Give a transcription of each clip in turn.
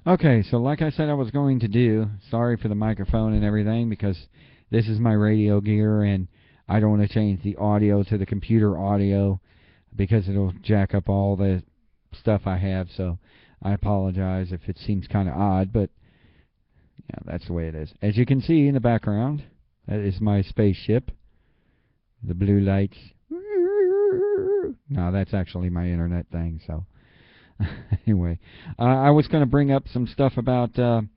Okay, so like I said I was going to do, sorry for the microphone and everything because this is my radio gear and I don't want to change the audio to the computer audio because it'll jack up all the stuff I have, so I apologize if it seems kind of odd, but yeah, that's the way it is. As you can see in the background, that is my spaceship. The blue lights. No, that's actually my internet thing, so anyway, I was going to bring up some stuff about that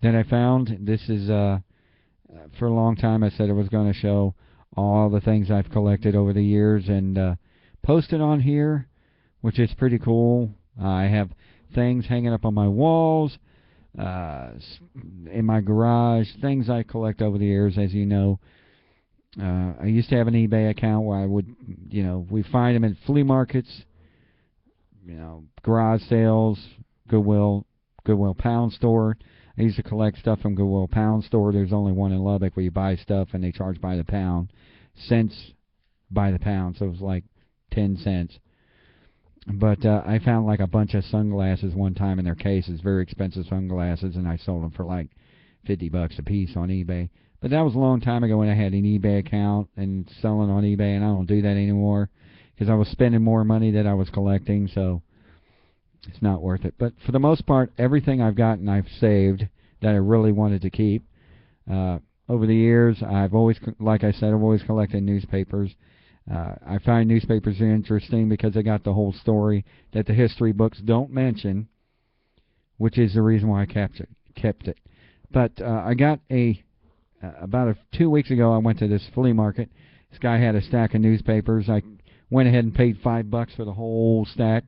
I found. This is for a long time I said I was going to show all the things I've collected over the years and post it on here, which is pretty cool. I have things hanging up on my walls, in my garage, things I collect over the years, as you know. I used to have an eBay account where I would, we find them at flea markets, garage sales, Goodwill Pound Store. I used to collect stuff from Goodwill Pound Store. There's only one in Lubbock where you buy stuff and they charge by the pound, cents by the pound, so it was like 10 cents. But I found like a bunch of sunglasses one time in their cases, very expensive sunglasses, and I sold them for like $50 a piece on eBay. But that was a long time ago when I had an eBay account and selling on eBay, and I don't do that anymore because I was spending more money than I was collecting, so it's not worth it. But for the most part, everything I've gotten I've saved that I really wanted to keep. Over the years, I've always, like I said, I've always collected newspapers. I find newspapers are interesting because they got the whole story that the history books don't mention, which is the reason why I kept it. But I got about 2 weeks ago, I went to this flea market. This guy had a stack of newspapers. I went ahead and paid $5 for the whole stack.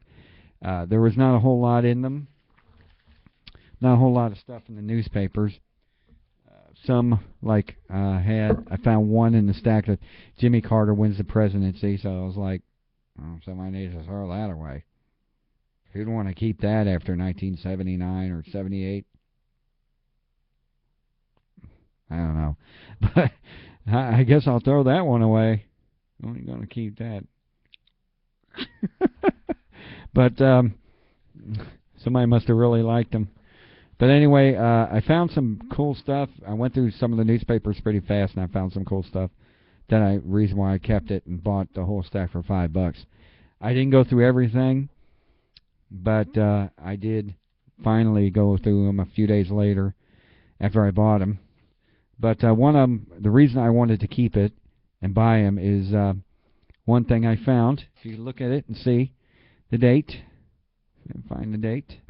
There was not a whole lot in them. Not a whole lot of stuff in the newspapers. Some, like, I found one in the stack that Jimmy Carter wins the presidency, so I was like, oh, somebody needs to throw that away. Who'd want to keep that after 1979 or 78? I don't know. But I guess I'll throw that one away. I'm only going to keep that. But somebody must have really liked them. But anyway, I found some cool stuff. I went through some of the newspapers pretty fast, and I found some cool stuff. Reason why I kept it and bought the whole stack for $5. I didn't go through everything, but I did finally go through them a few days later after I bought them. But one of them, the reason I wanted to keep it and buy them is one thing I found. If you look at it and see the date, find the date.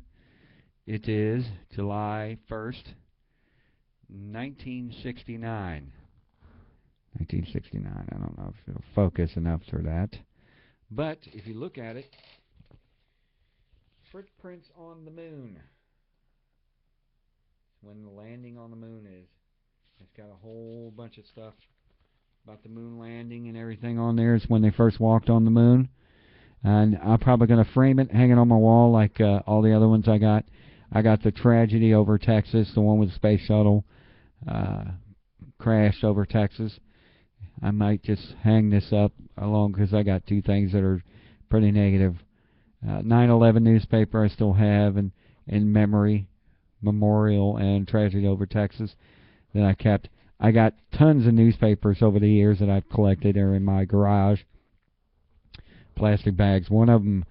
It is July 1st, 1969. 1969. I don't know if it'll focus enough for that. But if you look at it, footprints on the moon. When the landing on the moon is. It's got a whole bunch of stuff about the moon landing and everything on there. It's when they first walked on the moon. And I'm probably going to frame it, hang it on my wall like all the other ones I got. I got the tragedy over Texas, the one with the space shuttle crashed over Texas. I might just hang this up along because I got two things that are pretty negative. 9/11 newspaper I still have and in memory, memorial and tragedy over Texas that I kept. I got tons of newspapers over the years that I've collected. They're in my garage. Plastic bags. One of them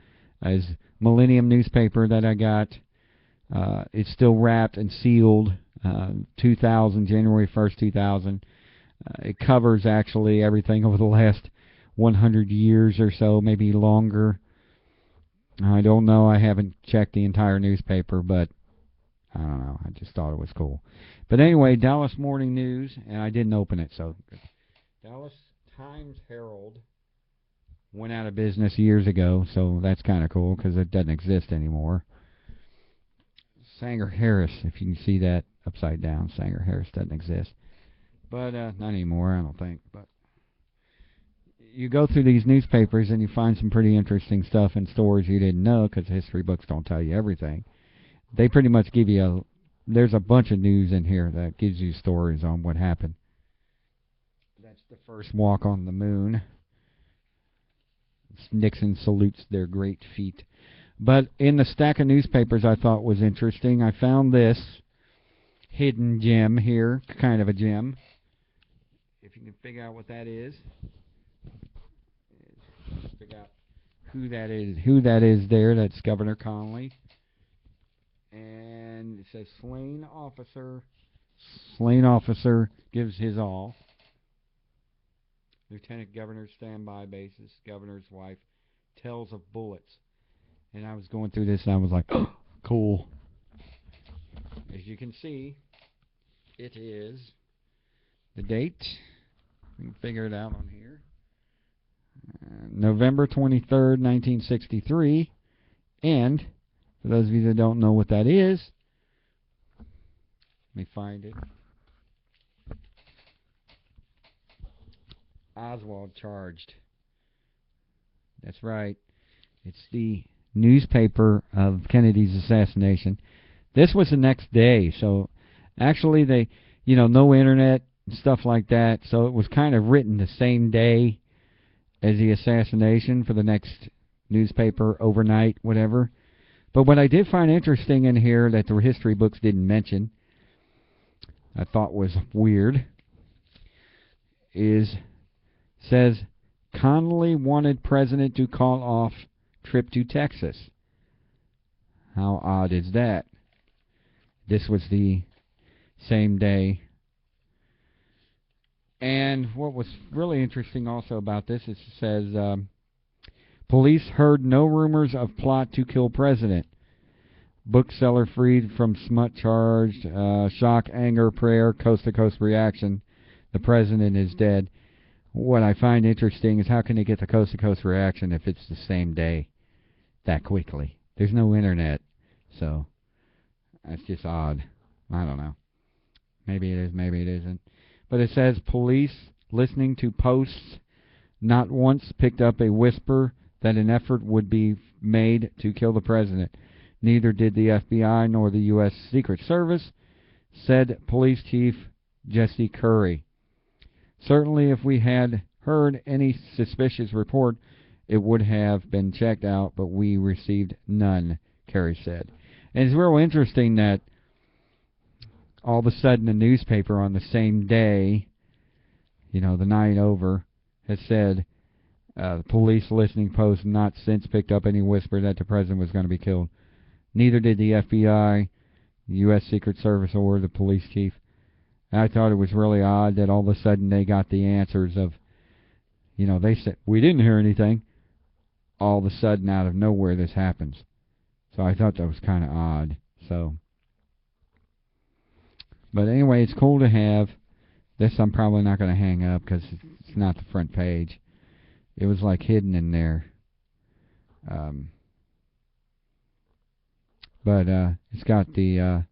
is Millennium newspaper that I got. It's still wrapped and sealed. 2000, January 1st, 2000. It covers actually everything over the last 100 years or so, maybe longer. I don't know. I haven't checked the entire newspaper, but I don't know. I just thought it was cool. But anyway, Dallas Morning News, and I didn't open it, so Dallas Times-Herald went out of business years ago, so that's kind of cool because it doesn't exist anymore. Sanger-Harris, if you can see that upside down, Sanger-Harris doesn't exist. But not anymore, I don't think. But you go through these newspapers and you find some pretty interesting stuff and stories you didn't know because history books don't tell you everything. They pretty much give you there's a bunch of news in here that gives you stories on what happened. That's the first walk on the moon. Nixon salutes their great feat. But in the stack of newspapers I thought was interesting, I found this hidden gem here, kind of a gem. If you can figure out what that is. Figure out who that is there. That's Governor Connally. And it says slain officer. Slain officer gives his all. Lieutenant Governor standby basis. Governor's wife tells of bullets. And I was going through this and I was like, oh, cool. As you can see, it is the date. We can figure it out on here. November 23rd, 1963. And for those of you that don't know what that is, let me find it. Oswald charged. That's right. It's the newspaper of Kennedy's assassination. This was the next day, so actually they, no internet and stuff like that, so it was kind of written the same day as the assassination for the next newspaper, overnight, whatever. But what I did find interesting in here that the history books didn't mention, I thought was weird, says Connally wanted president to call off trip to Texas. How odd is that? This was the same day. And what was really interesting also about this, it says, police heard no rumors of plot to kill president. Bookseller freed from smut charged. Shock, anger, prayer, coast-to-coast reaction. The president is dead. What I find interesting is how can they get the coast-to-coast reaction if it's the same day that quickly? There's no internet, so that's just odd. I don't know. Maybe it is, maybe it isn't. But it says police listening to posts not once picked up a whisper that an effort would be made to kill the president. Neither did the FBI nor the U.S. Secret Service, said Police Chief Jesse Curry. Certainly if we had heard any suspicious report, it would have been checked out, but we received none, Curry said. And it's real interesting that all of a sudden the newspaper on the same day, the night over, has said police listening post not since picked up any whisper that the president was going to be killed. Neither did the FBI, the U.S. Secret Service, or the police chief. I thought it was really odd that all of a sudden they got the answers of, they said, we didn't hear anything. All of a sudden, out of nowhere, this happens. So I thought that was kind of odd. But anyway, it's cool to have. This I'm probably not going to hang up because it's not the front page. It was like hidden in there. But it's got the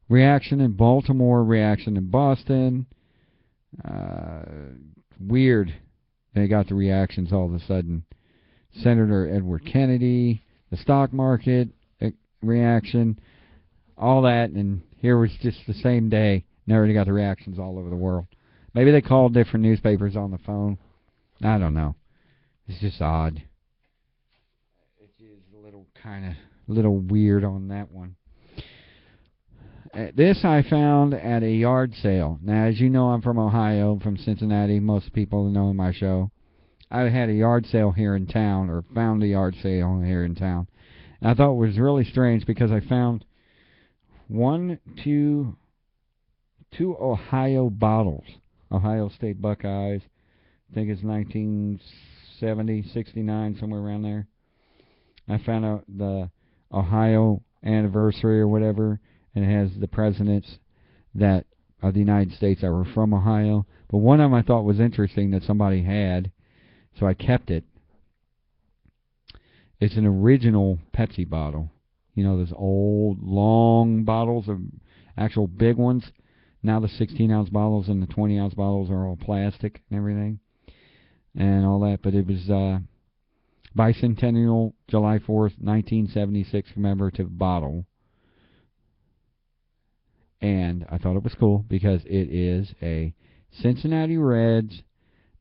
reaction in Baltimore, reaction in Boston. Weird. They got the reactions all of a sudden. Senator Edward Kennedy, the stock market reaction, all that, and here was just the same day. They already got the reactions all over the world. Maybe they called different newspapers on the phone. I don't know. It's just odd. It is a little weird on that one. This I found at a yard sale. Now, as you know, I'm from Ohio, from Cincinnati. Most people know my show. I had a yard sale here in town, or found a yard sale here in town. And I thought it was really strange because I found two Ohio bottles. Ohio State Buckeyes. I think it's 1970, 69, somewhere around there. I found out the Ohio anniversary or whatever, and it has the presidents that of the United States that were from Ohio. But one of them I thought was interesting that somebody had, so I kept it. It's an original Pepsi bottle. Those old, long bottles of actual big ones. Now the 16-ounce bottles and the 20-ounce bottles are all plastic and everything and all that. But it was bicentennial, July 4th, 1976 commemorative bottle. And I thought it was cool because it is a Cincinnati Reds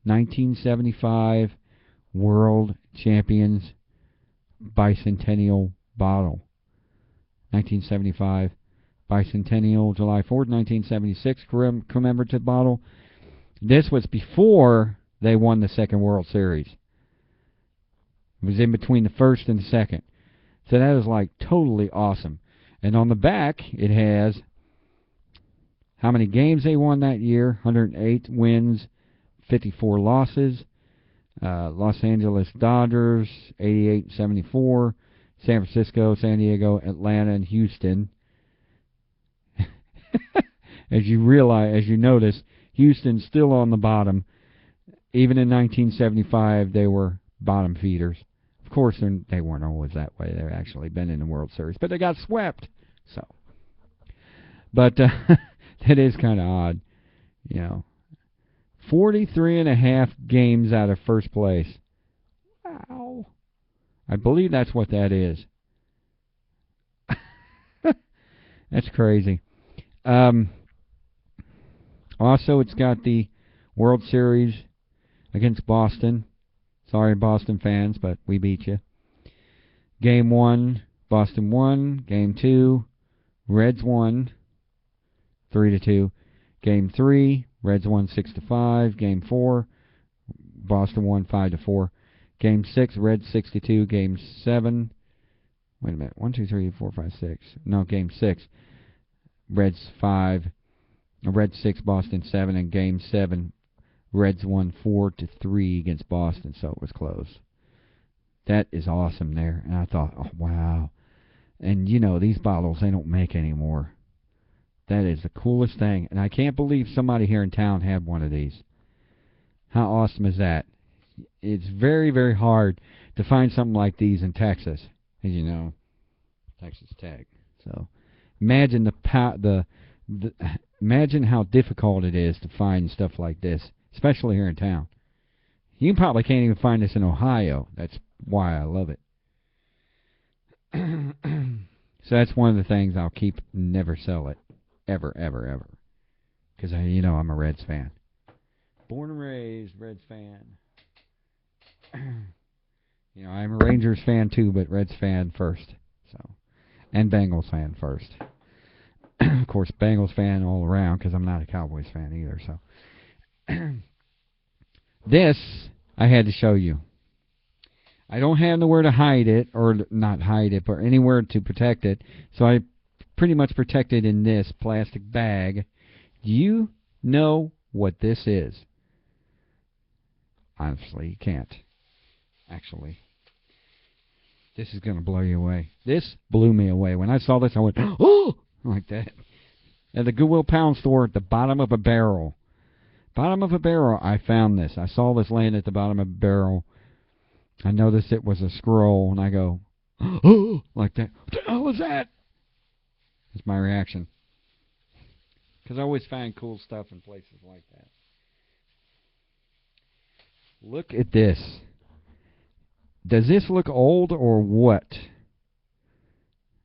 1975 World Champions bicentennial bottle. 1975 bicentennial, July 4th, 1976 commemorative bottle. This was before they won the second World Series. It was in between the first and the second. So that is like totally awesome. And on the back, it has how many games they won that year. 108 wins, 54 losses. Los Angeles Dodgers, 88-74. San Francisco, San Diego, Atlanta, and Houston. As you notice, Houston's still on the bottom. Even in 1975, they were bottom feeders. Of course, they weren't always that way. They've actually been in the World Series, but they got swept. So, but that is kind of odd, 43.5 games out of first place. Wow. I believe that's what that is. That's crazy. Also, it's got the World Series against Boston. Sorry, Boston fans, but we beat you. Game 1, Boston won. Game 2, Reds won 3-2. Game 3, Reds won 6-5. Game 4, Boston won 5-4. Game 6, Reds 62. Game 7, wait a minute, 1, 2, 3, 4, 5, 6. No, Game 6, Reds 5. Reds 6, Boston 7. And Game 7, Reds won 4-3 against Boston, so it was close. That is awesome there. And I thought, oh, wow. And, these bottles, they don't make anymore. That is the coolest thing. And I can't believe somebody here in town had one of these. How awesome is that? It's very, very hard to find something like these in Texas, as you know, Texas Tech. So imagine imagine how difficult it is to find stuff like this, especially here in town. You probably can't even find this in Ohio. That's why I love it. So that's one of the things I'll keep, never sell it. Ever, ever, ever. Because, I'm a Reds fan. Born and raised Reds fan. I'm a Rangers fan too, but Reds fan first. So, and Bengals fan first. Of course, Bengals fan all around because I'm not a Cowboys fan either. So, this I had to show you. I don't have nowhere to hide it, or not hide it, but anywhere to protect it. So I pretty much protect it in this plastic bag. Do you know what this is? Honestly, you can't. Actually, this is going to blow you away. This blew me away. When I saw this, I went, oh, like that. At the Goodwill Pound Store at the bottom of a barrel. Bottom of a barrel, I found this. I saw this laying at the bottom of a barrel. I noticed it was a scroll, and I go, oh, like that. What the hell was that? That's my reaction. Because I always find cool stuff in places like that. Look at this. Does this look old or what?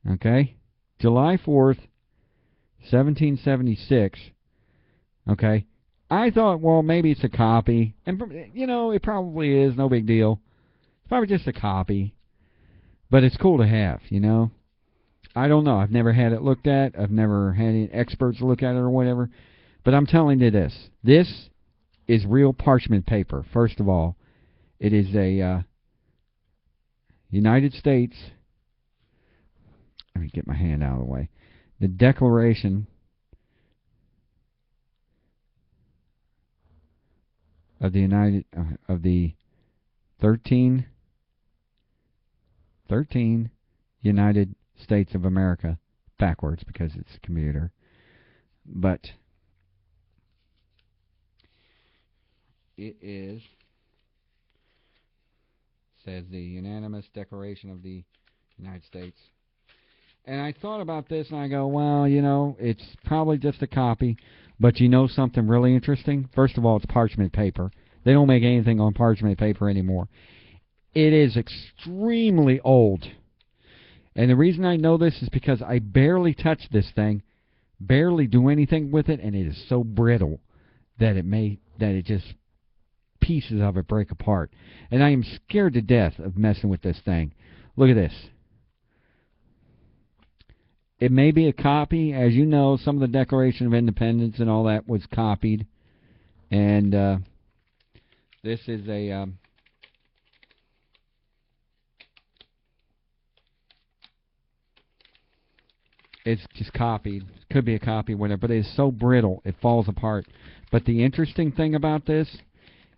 Okay. July 4th, 1776. Okay. I thought, well, maybe it's a copy. And, it probably is. No big deal. It's probably just a copy. But it's cool to have, I don't know. I've never had it looked at. I've never had any experts look at it or whatever. But I'm telling you this. This is real parchment paper. First of all, it is a United States. Let me get my hand out of the way. The Declaration of the of the 13 United States of America, backwards because it's a computer, but it says the unanimous Declaration of the United States. And I thought about this and I go, well, it's probably just a copy, but something really interesting? First of all, it's parchment paper. They don't make anything on parchment paper anymore. It is extremely old. And the reason I know this is because I barely touch this thing, barely do anything with it, and it is so brittle that it just pieces of it break apart. And I am scared to death of messing with this thing. Look at this. It may be a copy. As you know, some of the Declaration of Independence and all that was copied. And this is a... it's just copied. Could be a copy, whatever. But it's so brittle, it falls apart. But the interesting thing about this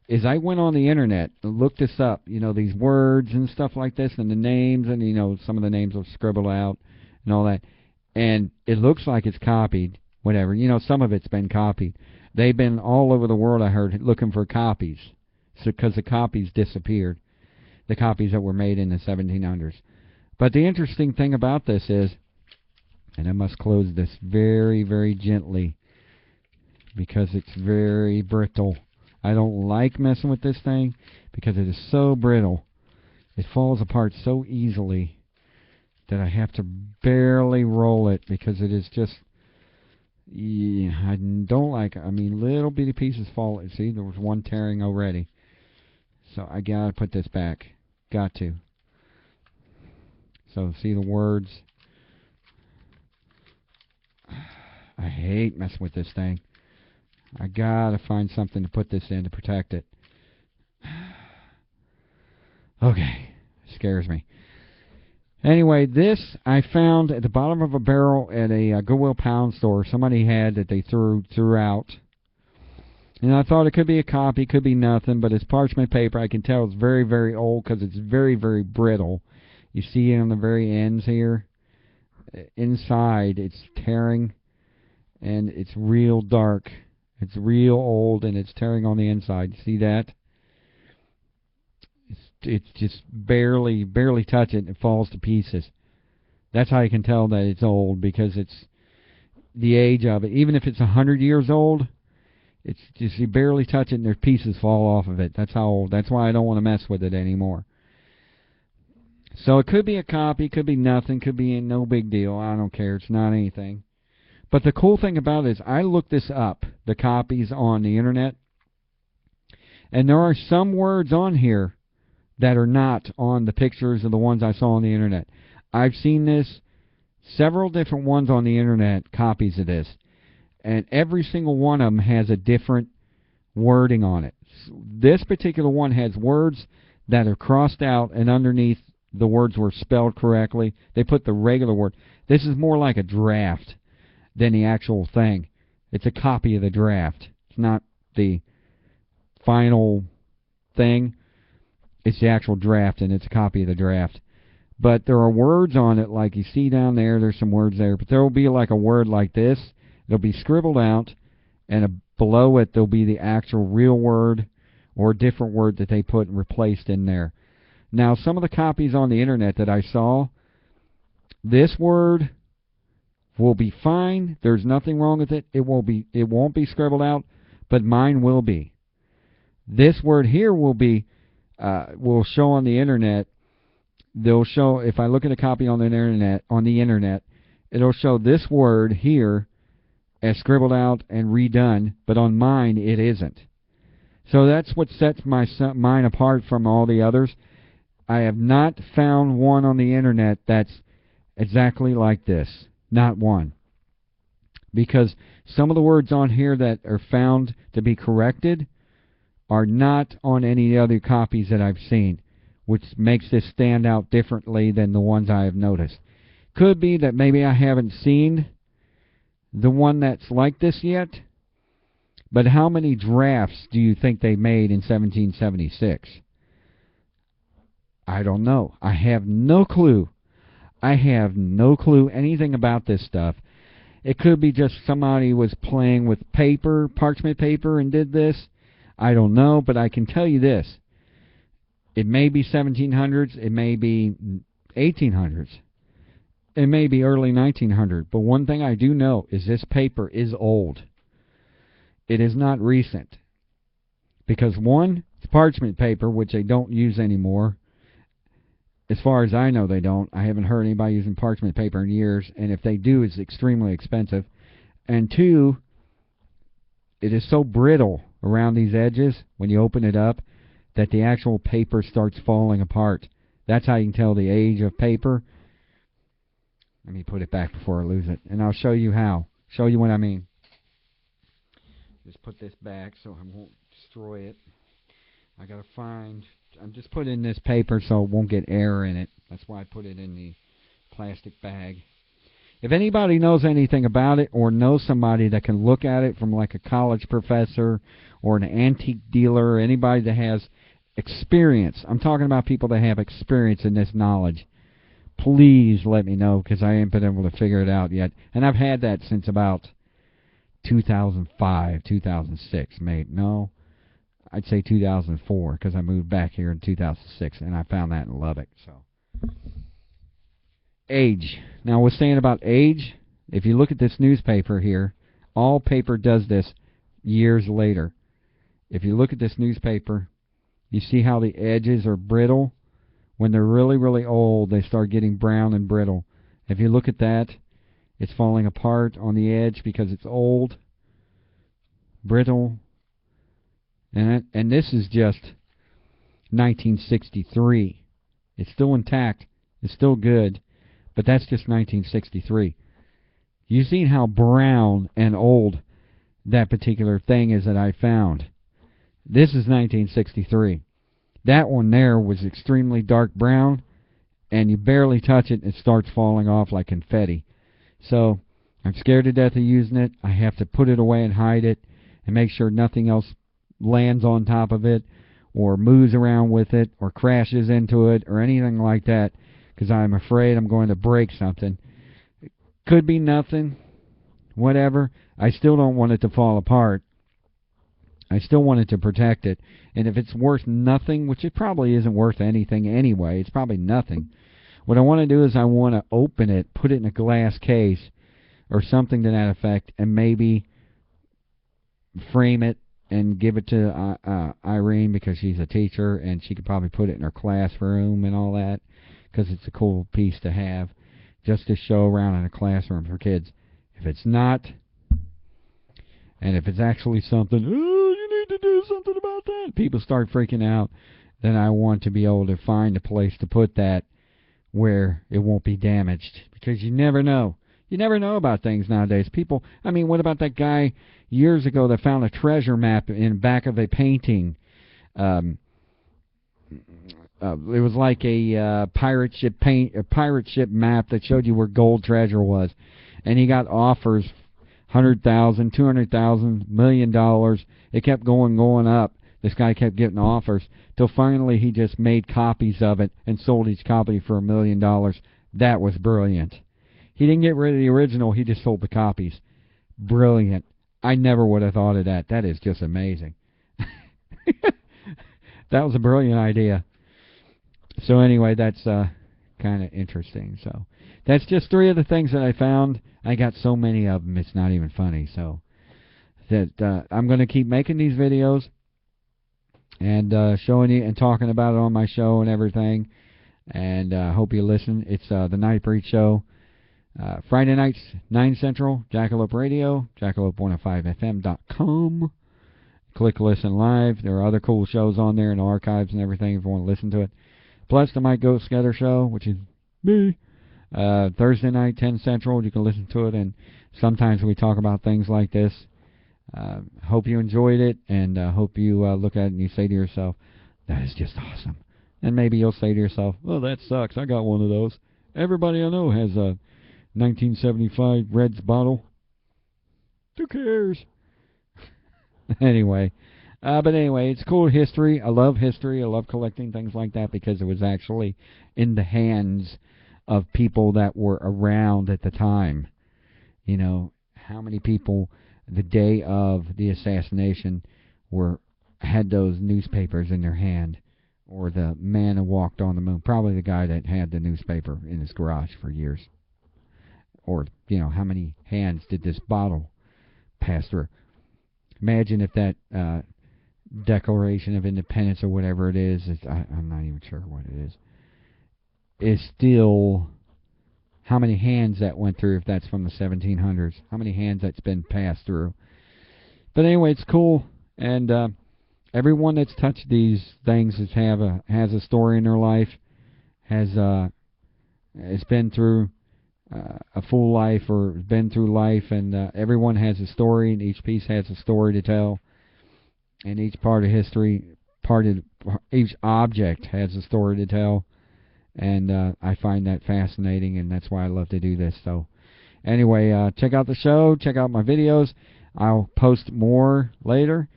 is I went on the internet and looked this up. You know, these words and stuff like this, and the names, and, you know, some of the names are scribbled out and all that. And it looks like it's copied, whatever. You know, some of it's been copied. They've been all over the world, I heard, looking for copies. Because the copies disappeared. The copies that were made in the 1700s. But the interesting thing about this is, and I must close this very, very gently because it's very brittle. I don't like messing with this thing because it is so brittle. It falls apart so easily that I have to barely roll it because it is just... yeah, I don't like it. I mean, little bitty pieces fall. See, there was one tearing already. So I gotta put this back. Got to. So see the words. I hate messing with this thing. I gotta find something to put this in to protect it. Okay. Scares me. Anyway, this I found at the bottom of a barrel at a Goodwill pound store. Somebody had that they threw out. And I thought it could be a copy, could be nothing, but it's parchment paper. I can tell it's very, very old because it's very, very brittle. You see it on the very ends here. Inside, it's tearing, and it's real dark. It's real old, and it's tearing on the inside. See that? It's just barely touch it, and it falls to pieces. That's how you can tell that it's old, because it's the age of it. Even if it's 100 years old, it's just you barely touch it, and their pieces fall off of it. That's how old. That's why I don't want to mess with it anymore. So it could be a copy, could be nothing, could be no big deal. I don't care. It's not anything. But the cool thing about it is I looked this up, the copies on the internet, and there are some words on here that are not on the pictures of the ones I saw on the internet. I've seen this, several different ones on the internet, copies of this, and every single one of them has a different wording on it. This particular one has words that are crossed out, and underneath the words were spelled correctly. They put the regular word. This is more like a draft than the actual thing. It's a copy of the draft. It's not the final thing. It's the actual draft, and it's a copy of the draft. But there are words on it, like you see down there. There's some words there. But there will be like a word like this. It'll be scribbled out, and below it there'll be the actual real word or a different word that they put and replaced in there. Now, some of the copies on the internet that I saw, this word will be fine. There's nothing wrong with it. It won't be scribbled out, but mine will be. This word here will show on the internet. They'll show, if I look at a copy on the internet, it'll show this word here as scribbled out and redone, but on mine it isn't. So that's what sets mine apart from all the others. I have not found one on the internet that's exactly like this. Not one. Because some of the words on here that are found to be corrected are not on any other copies that I've seen, which makes this stand out differently than the ones I have noticed. Could be that maybe I haven't seen the one that's like this yet, but how many drafts do you think they made in 1776? I don't know. I have no clue. I have no clue anything about this stuff. It could be just somebody was playing with paper, parchment paper, and did this. I don't know, but I can tell you this. It may be 1700s. It may be 1800s. It may be early 1900s. But one thing I do know is this paper is old. It is not recent. Because one, it's parchment paper, which they don't use anymore. As far as I know, they don't. I haven't heard anybody using parchment paper in years, and if they do, it's extremely expensive. And two, it is so brittle around these edges when you open it up that the actual paper starts falling apart. That's how you can tell the age of paper. Let me put it back before I lose it, and I'll show you how. Show you what I mean. Just put this back so I won't destroy it. I gotta find... I'm just putting this paper so it won't get air in it. That's why I put it in the plastic bag. If anybody knows anything about it or knows somebody that can look at it from like a college professor or an antique dealer, or anybody that has experience, I'm talking about people that have experience in this knowledge, please let me know, because I ain't been able to figure it out yet. And I've had that since about 2005, 2006, maybe. No, I'd say 2004, because I moved back here in 2006, and I found that in Lubbock. So, age. Now, we're saying about age. If you look at this newspaper here, all paper does this years later. If you look at this newspaper, you see how the edges are brittle. When they're really, really old, they start getting brown and brittle. If you look at that, it's falling apart on the edge because it's old, brittle. And this is just 1963. It's still intact. It's still good. But that's just 1963. You've seen how brown and old that particular thing is that I found. This is 1963. That one there was extremely dark brown, and you barely touch it and it starts falling off like confetti. So I'm scared to death of using it. I have to put it away and hide it and make sure nothing else lands on top of it or moves around with it or crashes into it or anything like that, because I'm afraid I'm going to break something. It could be nothing, whatever. I still don't want it to fall apart. I still wanted to protect it. And if it's worth nothing, which it probably isn't worth anything anyway, it's probably nothing. What I want to do is I want to open it, put it in a glass case or something to that effect, and maybe frame it and give it to Irene, because she's a teacher and she could probably put it in her classroom and all that, because it's a cool piece to have just to show around in a classroom for kids. If it's not, and if it's actually something, oh, you need to do something about that, people start freaking out, then I want to be able to find a place to put that where it won't be damaged, because you never know. You never know about things nowadays. People, I mean, what about that guy years ago that found a treasure map in the back of a painting? It was like a pirate ship map that showed you where gold treasure was, and he got offers, $100,000, $200,000, $1 million. It kept going up. This guy kept getting offers till finally he just made copies of it and sold each copy for $1 million. That was brilliant. He didn't get rid of the original. He just sold the copies. Brilliant. I never would have thought of that. That is just amazing. That was a brilliant idea. So anyway, that's kind of interesting. So that's just 3 of the things that I found. I got so many of them, it's not even funny. So that I'm going to keep making these videos and showing you and talking about it on my show and everything. And hope you listen. It's the Nightbreed Show. Friday nights, 9 Central, Jackalope Radio, jackalope105fm.com. Click Listen Live. There are other cool shows on there and archives and everything if you want to listen to it. Plus the Mike Goat Together Show, which is me. Thursday night, 10 Central, you can listen to it, and sometimes we talk about things like this. Hope you enjoyed it, and hope you look at it and you say to yourself, that is just awesome. And maybe you'll say to yourself, oh, that sucks. I got one of those. Everybody I know has a 1975 Reds bottle. Who cares? Anyway. But anyway, it's cool history. I love history. I love collecting things like that because it was actually in the hands of people that were around at the time. You know, how many people the day of the assassination had those newspapers in their hand, or the man who walked on the moon, probably the guy that had the newspaper in his garage for years. Or, you know, how many hands did this bottle pass through? Imagine if that Declaration of Independence or whatever it is, I'm not even sure what it is still, how many hands that went through, if that's from the 1700s, how many hands that's been passed through. But anyway, it's cool, and everyone that's touched these things has a story in their life, has been through a full life or been through life, and everyone has a story, and each piece has a story to tell, and each part of history, each object has a story to tell, and I find that fascinating, and that's why I love to do this. So anyway, check out the show, check out my videos. I'll post more later,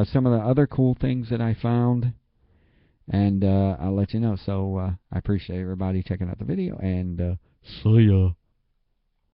some of the other cool things that I found, and I'll let you know. So I appreciate everybody checking out the video, and see ya.